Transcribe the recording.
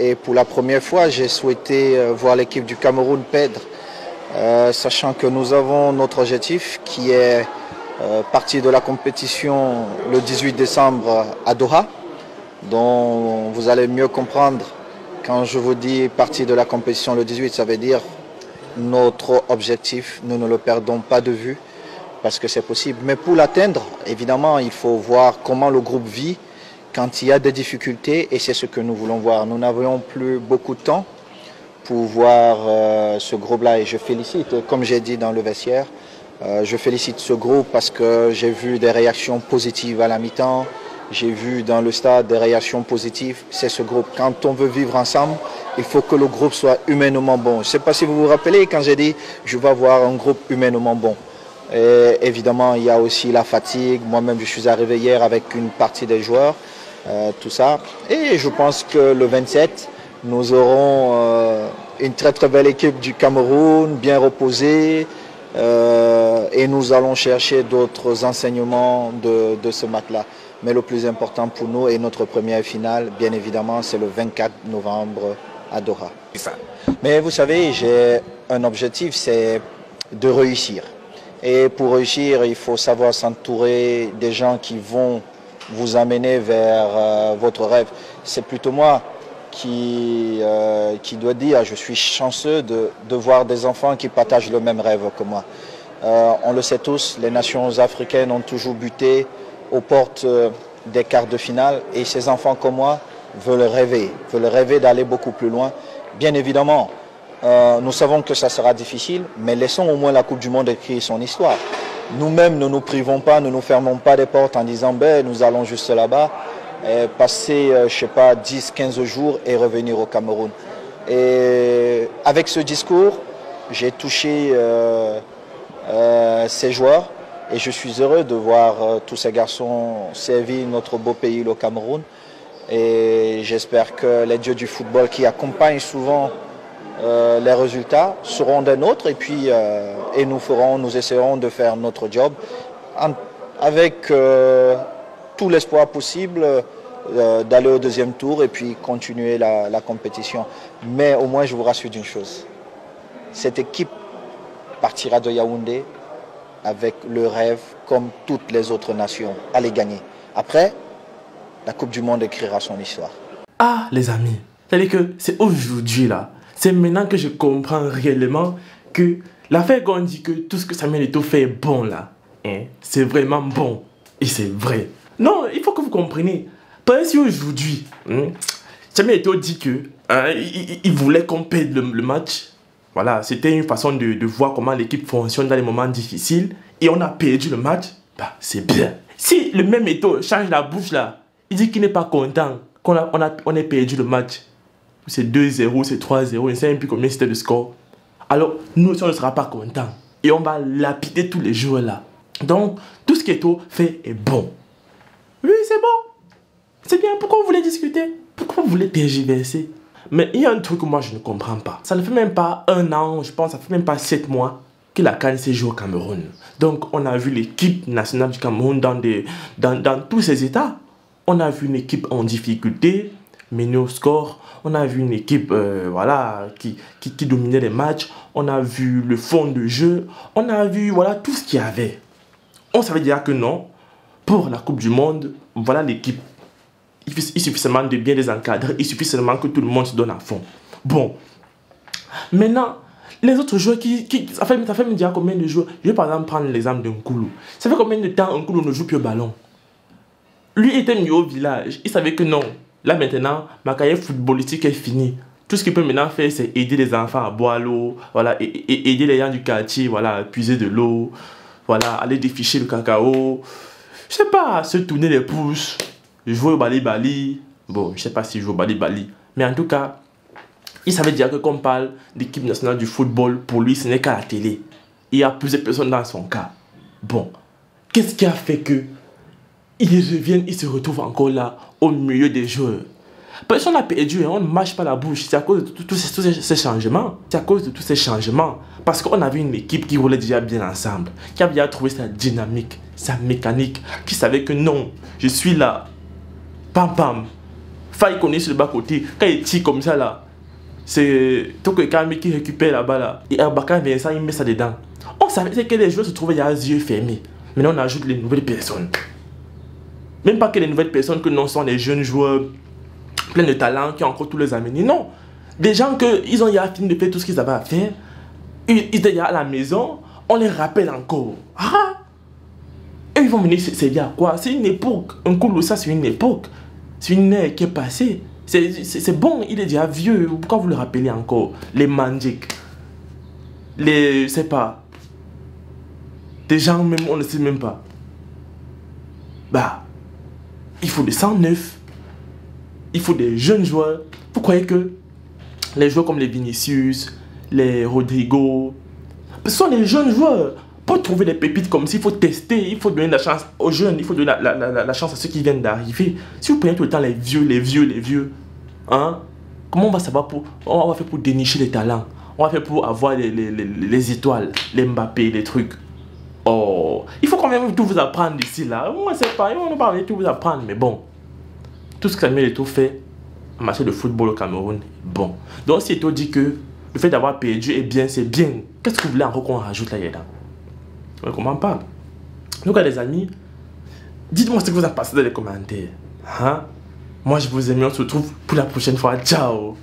et pour la première fois, j'ai souhaité voir l'équipe du Cameroun perdre, sachant que nous avons notre objectif qui est partir de la compétition le 18 décembre à Doha, dont vous allez mieux comprendre quand je vous dis partir de la compétition le 18, ça veut dire notre objectif, nous ne le perdons pas de vue parce que c'est possible. Mais pour l'atteindre, évidemment, il faut voir comment le groupe vit quand il y a des difficultés et c'est ce que nous voulons voir. Nous n'avions plus beaucoup de temps pour voir ce groupe-là et je félicite, comme j'ai dit dans le vestiaire, je félicite ce groupe parce que j'ai vu des réactions positives à la mi-temps, j'ai vu dans le stade des réactions positives, c'est ce groupe. Quand on veut vivre ensemble, il faut que le groupe soit humainement bon. Je ne sais pas si vous vous rappelez quand j'ai dit je vais avoir un groupe humainement bon. Et évidemment, il y a aussi la fatigue. Moi-même, je suis arrivé hier avec une partie des joueurs, tout ça. Et je pense que le 27, nous aurons une très très belle équipe du Cameroun, bien reposée. Et nous allons chercher d'autres enseignements de ce match-là. Mais le plus important pour nous et notre première finale, bien évidemment, c'est le 24 novembre à Doha. Mais vous savez, j'ai un objectif, c'est de réussir. Et pour réussir, il faut savoir s'entourer des gens qui vont vous amener vers votre rêve. C'est plutôt moi qui doit dire, je suis chanceux de voir des enfants qui partagent le même rêve que moi. On le sait tous, les nations africaines ont toujours buté aux portes des quarts de finale et ces enfants comme moi veulent rêver d'aller beaucoup plus loin. Bien évidemment, nous savons que ça sera difficile, mais laissons au moins la Coupe du Monde écrire son histoire. Nous-mêmes, ne nous privons pas, ne nous fermons pas des portes en disant ben, nous allons juste là-bas, passer, je sais pas, 10-15 jours et revenir au Cameroun. Et avec ce discours, j'ai touché ces joueurs et je suis heureux de voir tous ces garçons servir notre beau pays, le Cameroun. Et j'espère que les dieux du football qui accompagnent souvent les résultats seront des nôtres et puis et nous essaierons de faire notre job avec tout l'espoir possible d'aller au deuxième tour et puis continuer la compétition. Mais au moins je vous rassure d'une chose, cette équipe partira de Yaoundé avec le rêve comme toutes les autres nations à les gagner. Après, la Coupe du Monde écrira son histoire. Ah les amis, c'est-à-dire que c'est aujourd'hui là. C'est maintenant que je comprends réellement que l'affaire qu'on dit que tout ce que Samuel Eto'o fait est bon là, hein, c'est vraiment bon. Et c'est vrai. Non, il faut que vous compreniez. Par exemple, aujourd'hui, Samuel Eto'o dit que il voulait qu'on perde le match. Voilà, c'était une façon de voir comment l'équipe fonctionne dans les moments difficiles. Et on a perdu le match. Bah, c'est bien. Si le même Eto'o change la bouche là, il dit qu'il n'est pas content qu'on ait perdu le match. C'est 2-0, c'est 3-0, je ne sais même plus combien c'était le score. Alors, nous aussi, on ne sera pas contents. Et on va lapider tous les joueurs là. Donc, tout ce qu'Eto'o fait est bon. Oui, c'est bon. C'est bien. Pourquoi vous voulez discuter? Pourquoi vous voulez tergiverser? Mais il y a un truc que moi, je ne comprends pas. Ça ne fait même pas un an, je pense, ça ne fait même pas 7 mois que la CAN s'est jouée au Cameroun. Donc, on a vu l'équipe nationale du Cameroun dans tous ses états. On a vu une équipe en difficulté, menée au score. On a vu une équipe voilà, qui dominait les matchs. On a vu le fond de jeu. On a vu voilà, tout ce qu'il y avait. On savait déjà que non, pour la Coupe du Monde, voilà l'équipe. Il suffit seulement de bien les encadrer. Il suffit seulement que tout le monde se donne à fond. Bon. Maintenant, les autres joueurs ça fait me dire combien de joueurs. Je vais par exemple prendre l'exemple d'un Koulou. Ça fait combien de temps un Koulou ne joue plus au ballon? Lui était mieux au village. Il savait que non. Là maintenant, ma carrière footballistique est finie. Tout ce qu'il peut maintenant faire, c'est aider les enfants à boire l'eau, voilà, et aider les gens du quartier, voilà, à puiser de l'eau, voilà, aller déficher le cacao. Je sais pas, se tourner les pouces, jouer au bali-bali. Bon, je sais pas s'il joue au bali-bali. Mais en tout cas, il savait dire que quand on parle d'équipe nationale du football, pour lui, ce n'est qu'à la télé. Il y a plusieurs personnes dans son cas. Bon, qu'est-ce qui a fait que ils reviennent, ils se retrouvent encore là, au milieu des joueurs? Parce qu'on a perdu, on ne mâche pas la bouche. C'est à cause de tous ces changements. C'est à cause de tous ces changements. Parce qu'on avait une équipe qui roulait déjà bien ensemble, qui avait déjà trouvé sa dynamique, sa mécanique, qui savait que non, je suis là, pam pam, Faille connaît sur le bas-côté. Quand il tire comme ça là, c'est Toko Kami qui récupère là-bas là. Et Abaka Vincent, il met ça dedans. On savait que les joueurs se trouvaient il les yeux fermés. Maintenant on ajoute les nouvelles personnes. Même pas que les nouvelles personnes que non sont des jeunes joueurs pleins de talent qui ont encore tous les amenés. Non. Des gens qu'ils ont fini de faire tout ce qu'ils avaient à faire. Ils étaient à la maison. On les rappelle encore. Ah! Et ils vont venir servir à quoi? C'est une époque. Un coup, ça c'est une époque. C'est une ère qui est passée. C'est bon, il est déjà vieux. Pourquoi vous le rappelez encore? Les Mandic. Les... je sais pas. Des gens même, on ne sait même pas. Bah, il faut des 109. Il faut des jeunes joueurs. Vous croyez que les joueurs comme les Vinicius, les Rodrigo, ce sont des jeunes joueurs. Pour trouver des pépites comme ça, il faut tester, il faut donner la chance aux jeunes, il faut donner la chance à ceux qui viennent d'arriver. Si vous prenez tout le temps les vieux, hein, comment on va savoir on va faire pour dénicher les talents? On va faire pour avoir les étoiles, les Mbappé, les trucs. Oh, il faut quand même tout vous apprendre ici là. Moi, c'est pas, on ne va pas tout vous apprendre, mais bon. Tout ce que Samuel Eto'o fait en matière de football au Cameroun, bon. Donc, si Eto'o dit que le fait d'avoir perdu est bien, c'est bien. Qu'est-ce que vous voulez encore qu'on rajoute là-dedans? On ne comprend pas. Donc, les amis, dites-moi ce que vous avez passé dans les commentaires. Hein? Moi, je vous aime. On se retrouve pour la prochaine fois. Ciao!